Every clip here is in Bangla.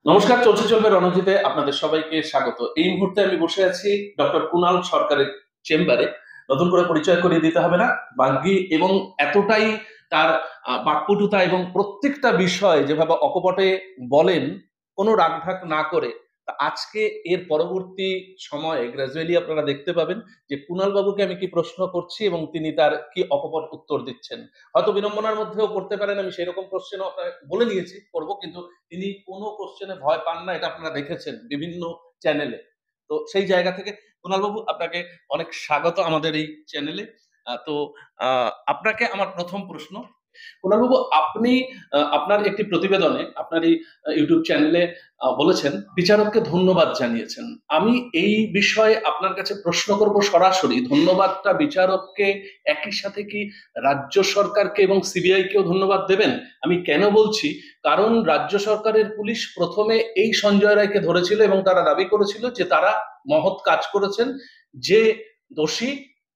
নমস্কার, চলছে চলবে রণজিতে আপনাদের সবাইকে স্বাগত। এই মুহূর্তে আমি বসে আছি ডক্টর কুনাল সরকারের চেম্বারে। নতুন করে পরিচয় করিয়ে দিতে হবে না। বাগ্মী এবং এতটাই তার বাকপটুতা এবং প্রত্যেকটা বিষয় যেভাবে অকপটে বলেন, কোনো রাগঢাক না করে। তা আজকে এর পরবর্তী সময়ে গ্রাজুয়ালি আপনারা দেখতে পাবেন যে কুনাল বাবুকে আমি কি প্রশ্ন করছি এবং তিনি তার কি অকপট উত্তর দিচ্ছেন। হয়তো বিড়ম্বনার মধ্যেও করতে পারেন, আমি সেই রকম কোশ্চেনও আপনাকে বলে নিয়েছি করবো, কিন্তু তিনি কোনো কোশ্চেনে ভয় পান না, এটা আপনারা দেখেছেন বিভিন্ন চ্যানেলে। তো সেই জায়গা থেকে কুণাল বাবু, আপনাকে অনেক স্বাগত আমাদের এই চ্যানেলে। তো আপনাকে আমার প্রথম প্রশ্ন, কুণাল বাবু, আপনি আপনার একটি প্রতিবেদনে আপনার এই ইউটিউব চ্যানেলে বলেছেন বিচারককে ধন্যবাদ জানিয়েছেন। আমি এই বিষয়ে আপনার কাছে প্রশ্ন করব সরাসরি, ধন্যবাদটা বিচারককে একই সাথে কি রাজ্য সরকারকে এবং সিবিআই কেও ধন্যবাদ দেবেন? আমি কেন বলছি, কারণ রাজ্য সরকারের পুলিশ প্রথমে এই সঞ্জয় রায়কে ধরেছিল এবং তারা দাবি করেছিল যে তারা মহৎ কাজ করেছেন, যে দোষী,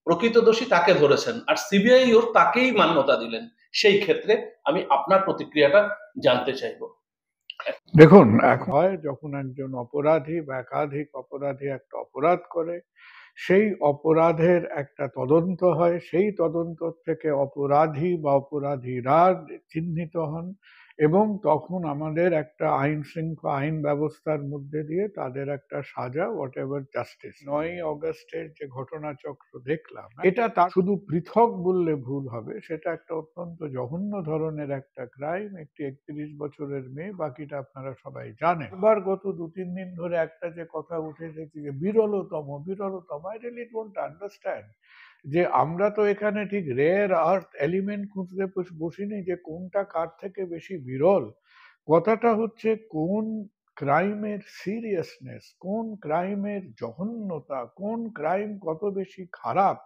প্রকৃত দোষী তাকে ধরেছেন, আর সিবিআই ওর তাকেই মান্যতা দিলেন। সেই ক্ষেত্রে আমি আপনার প্রতিক্রিয়াটা জানতে চাইবো। দেখুন, এখন হয় যখন একজন অপরাধী বা একাধিক অপরাধী একটা অপরাধ করে, সেই অপরাধের একটা তদন্ত হয়, সেই তদন্ত থেকে অপরাধী বা অপরাধীরা চিহ্নিত হন এবং তখন আমাদের একটা আইন ব্যবস্থার মধ্যে দিয়ে তাদের একটা সাজা, হোয়াট এভার জাস্টিস। 9ই অগস্টের যে ঘটনাচক্র দেখলাম, এটা তা শুধু পৃথক বললে ভুল হবে, সেটা একটা অত্যন্ত জঘন্য ধরনের একটা ক্রাইম। একটি 31 বছরের মেয়ে, বাকিটা আপনারা সবাই জানেন। এবার গত 2-3 দিন ধরে একটা যে কথা উঠে এসেছে যে বিরলতম, আই রিয়েলি ডোন্ট আন্ডারস্ট্যান্ড যে আমরা তো এখানে ঠিক রেয়ার আর্থ এলিমেন্ট খুঁজতে বসিনি যে কোনটা কার থেকে বেশি বিরল। কথাটা হচ্ছে কোন ক্রাইমের সিরিয়াসনেস, কোন ক্রাইমের জঘন্যতা, কোন ক্রাইম কত বেশি খারাপ,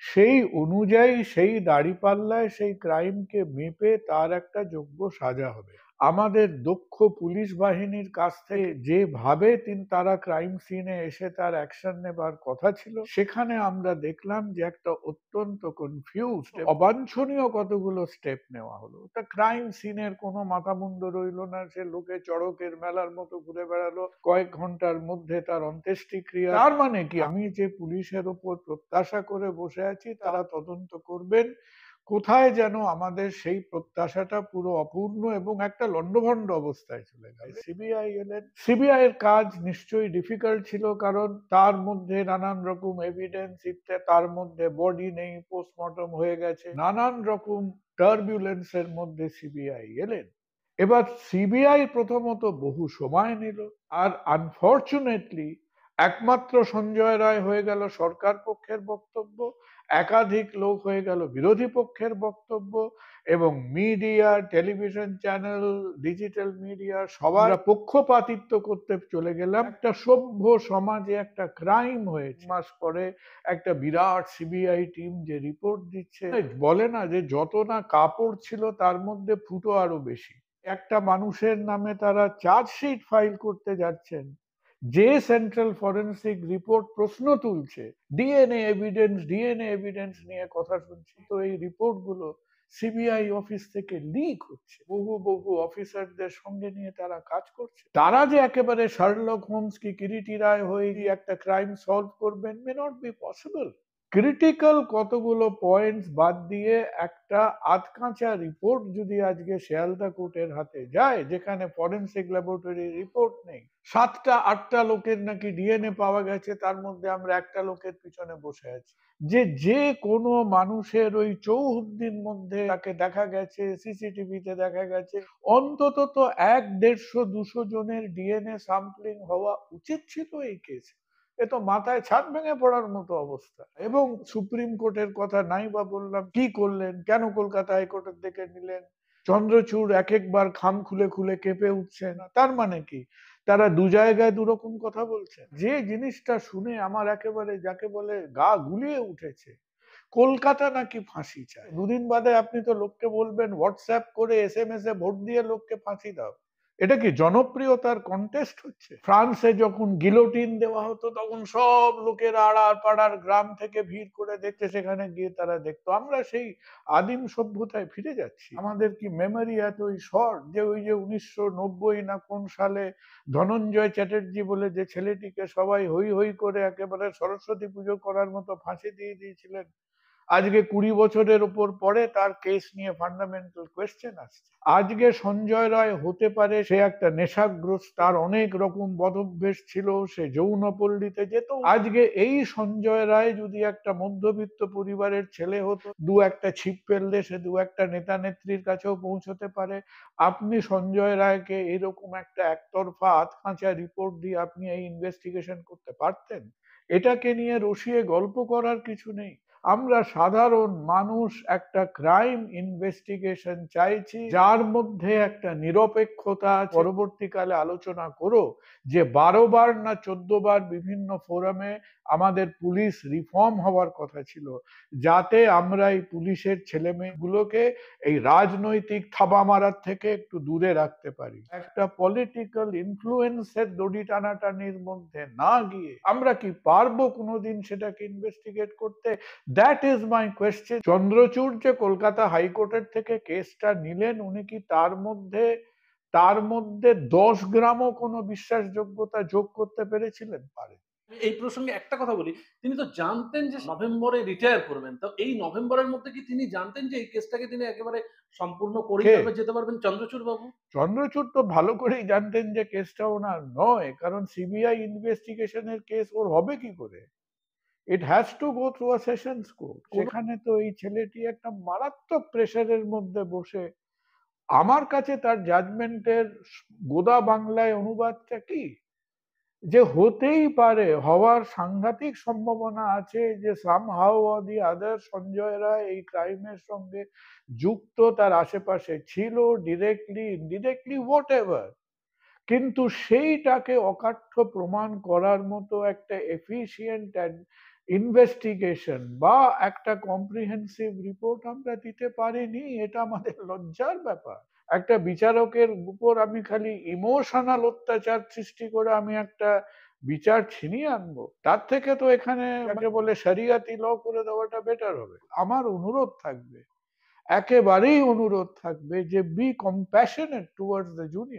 সেই অনুযায়ী সেই দাঁড়িপাল্লায় সেই ক্রাইমকে মেপে তার একটা যোগ্য সাজা হবে। আমাদের দক্ষ পুলিশ বাহিনীর কাছ থেকে যেভাবে তারা ক্রাইম সিনে এসে তার অ্যাকশন নেবার কথা ছিল, সেখানে আমরা দেখলাম যে একটা অত্যন্ত কনফিউজড, অবাঞ্ছনীয় কতগুলো স্টেপ নেওয়া হলো। তা ক্রাইম সিনের কোনো মাথামুন্ড রইল না, সে লোকে চড়কের মেলার মতো ঘুরে বেড়ালো, কয়েক ঘন্টার মধ্যে তার অন্ত্যেষ্টিক্রিয়া। তার মানে কি, আমি যে পুলিশের ওপর প্রত্যাশা করে বসে আছি তারা তদন্ত করবেন, কোথায় যেন আমাদের সেই প্রত্যাশাটা পুরো অপূর্ণ এবং একটা লন্ডভন্ড অবস্থায় চলে গেল। সিবিআই এলেন, সিবিআই এর কাজ নিশ্চয়ই ডিফিকাল্ট ছিল, কারণ তার মধ্যে নানান রকম এভিডেন্স, তার মধ্যে বডি নেই, পোস্টমর্টম হয়ে গেছে, নানান রকম টার্বুলেন্সের মধ্যে সিবিআই এলেন। এবার সিবিআই প্রথমত বহু সময় নিল, আর আনফরচুনেটলি একমাত্র সঞ্জয় রায় হয়ে গেল সরকার পক্ষের বক্তব্য, একাধিক লোক হয়ে গেল বিরোধী পক্ষের বক্তব্য, এবং media, television channel, digital media সবার পক্ষপাতিত্ব করতে চলে গেলাম। একটা সভ্য সমাজে একটা ক্রাইম হয়েছে, মাস পরে একটা বিরাট সিবিআই টিম যে রিপোর্ট দিচ্ছে, বলে না যে যত না কাপড় ছিল তার মধ্যে ফুটো আরো বেশি। একটা মানুষের নামে তারা চার্জশিট ফাইল করতে যাচ্ছেন, যে সেন্ট্রাল ফরেন্সিক রিপোর্ট প্রশ্ন তুলছে, ডিএনএ এভিডেন্স নিয়ে কথা শুনছি, তো এই রিপোর্ট গুলো সিবিআই অফিস থেকে লিক হচ্ছে, বহু বহু অফিসারদের সঙ্গে নিয়ে তারা কাজ করছে। তারা যে একেবারে শার্লক হোমস কি কিরিটি রায় হয়ে একটা ক্রাইম সলভ করবেন, may not be possible. Critical কতগুলো পয়েন্টস বাদ দিয়ে একটা আধকাঁচা রিপোর্ট যদি আজকে শিয়ালদা কোর্টের হাতে যায়, যেখানে ফরেন্সিক ল্যাবরেটরি রিপোর্ট নেই, 7টা-8টা লোকের নাকি ডিএনএ পাওয়া গেছে, তার মধ্যে আমরা একটা লোকের পিছনে বসে আছি, যে কোনো মানুষের ওই চৌহদ্দির মধ্যে তাকে দেখা গেছে, সিসিটিভিতে দেখা গেছে, অন্তত তো 100-150-200 জনের ডিএনএ স্যাম্পলিং হওয়া উচিত ছিল এই কেসে। এ তো মাথায় ছাদ ভেঙে পড়ার মতো অবস্থা। এবং সুপ্রিম কোর্টের কথা নাই বা বললাম, কি করলেন, কেন কলকাতা হাইকোর্টের দিকে নিলেন? চন্দ্রচূড় এক একবার খাম খুলে খুলে কেঁপে উঠছেন। তার মানে কি, তারা দু জায়গায় দুরকম কথা বলছেন। যে জিনিসটা শুনে আমার একেবারে যাকে বলে গা গুলিয়ে উঠেছে, কলকাতা নাকি ফাঁসি চায়। দুদিন বাদে আপনি তো লোককে বলবেন হোয়াটসঅ্যাপ করে, এসএমএস এ ভোট দিয়ে লোককে ফাঁসি দাও। এটা কি জনপ্রিয়তার কন্টেস্ট হচ্ছে? ফ্রান্সে যখন গিলোটিন দেওয়া হতো তখন সব লোকেরা আড়ার পাড়ার গ্রাম থেকে ভিড় করে দেখতে সেখানে গিয়ে তারা দেখতো। আমরা সেই আদিম সভ্যতায় ফিরে যাচ্ছি। আমাদের কি মেমোরি এতই শর্ট যে ওই যে 1990 না কোন সালে ধনঞ্জয় চ্যাটার্জি বলে যে ছেলেটিকে সবাই হৈ হৈ করে একেবারে সরস্বতী পুজো করার মতো ফাঁসি দিয়ে দিয়েছিলেন, আজকে 20 বছরের উপর পরে তার কেস নিয়ে ফান্ডামেন্টাল কোয়েশ্চেন আসছে। আজকে সঞ্জয় রায় হতে পারে সে একটা নেশাগ্রস্ত, তার অনেক রকম বদভ্যেস ছিল, সে যৌনপল্লীতে যেত। আজকে এই সঞ্জয় রায় যদি একটা মধ্যবিত্ত পরিবারের ছেলে হতো, দু একটা ছিপ ফেললে সে দু একটা নেতা নেত্রীর কাছেও পৌঁছতে পারে। আপনি সঞ্জয় রায়কে এরকম একটা একতরফা আধখাঁচা রিপোর্ট দিয়ে আপনি এই ইনভেস্টিগেশন করতে পারতেন? এটাকে নিয়ে রসিয়ে গল্প করার কিছু নেই। আমরা সাধারণ মানুষ একটা ক্রাইম ইনভেস্টিগেশন চাইছি যার মধ্যে একটা নিরপেক্ষতা আছে। পরবর্তীকালে আলোচনা করো যে 12 বার না 14 বার বিভিন্ন ফোরামে আমাদের পুলিশ রিফর্ম হওয়ার কথা ছিল, যাতে আমরা এই পুলিশের ছেলে মেয়েগুলোকে এই রাজনৈতিক থাবা মারার থেকে একটু দূরে রাখতে পারি। একটা পলিটিক্যাল ইনফ্লুয়েন্সের দড়ি টানাটানির মধ্যে না গিয়ে আমরা কি পারবো কোনোদিন সেটাকে ইনভেস্টিগেট করতে? That is my question. Chandrachud যে কলকাতা হাইকোর্টের থেকে কেসটা নিলেন, উনি কি তার মধ্যে 10 গ্রামও কোনো বিশ্বাসযোগ্যতা যোগ করতে পেরেছিলেন? পারেন। এই প্রসঙ্গে একটা কথা বলি, তিনি তো জানতেন যে নভেম্বরে রিটায়ার করবেন। তো এই নভেম্বরের মধ্যে কি তিনি জানতেন যে এই কেসটাকে তিনি একেবারে সম্পূর্ণ করেই কে? তারপর যেতে পারবেন চন্দ্রচূড় বাবু? চন্দ্রচূড় তো ভালো করেই জানতেন যে কেসটা ওনার নয়, কারণ সিবিআই ইনভেস্টিগেশনের কেস ওর হবে কি করে? It has to go through a sessions court. সেখানে তো এই ছেলেটি একটা মারাত্মক প্রেসারের মধ্যে বসে, আমার কাছে তার জাজমেন্টের গোদা বাংলায় অনুবাদটা কি, যে হতেই পারে, হওয়ার সাংঘাতিক সম্ভাবনা আছে যে সামহাউ অর দি আদার সঞ্জয় রায় এই ক্রাইমের সঙ্গে যুক্ত, তার আশেপাশে ছিল, ডিরেক্টলি ইনডিরেক্টলি হোয়াট এভার। কিন্তু সেইটাকে অকাঠ্য প্রমাণ করার মতো একটা এফিশিয়েন্ট ইনভেস্টিগেশন বা একটা কম্প্রিহেন্সিভ রিপোর্ট আমরা দিতে পারিনি। এটা আমাদের লজ্জার ব্যাপার। একটা বিচারকের উপর আমি খালি ইমোশনাল অত্যাচার সৃষ্টি করে আমি একটা বিচার ছিনিয়ে আনবো, তার থেকে তো এখানে যাকে বলে শরিয়াতি ল করে দেওয়াটা বেটার হবে। আমার অনুরোধ থাকবে, একেবারেই অনুরোধ থাকবে যে be compassionate towards the junior.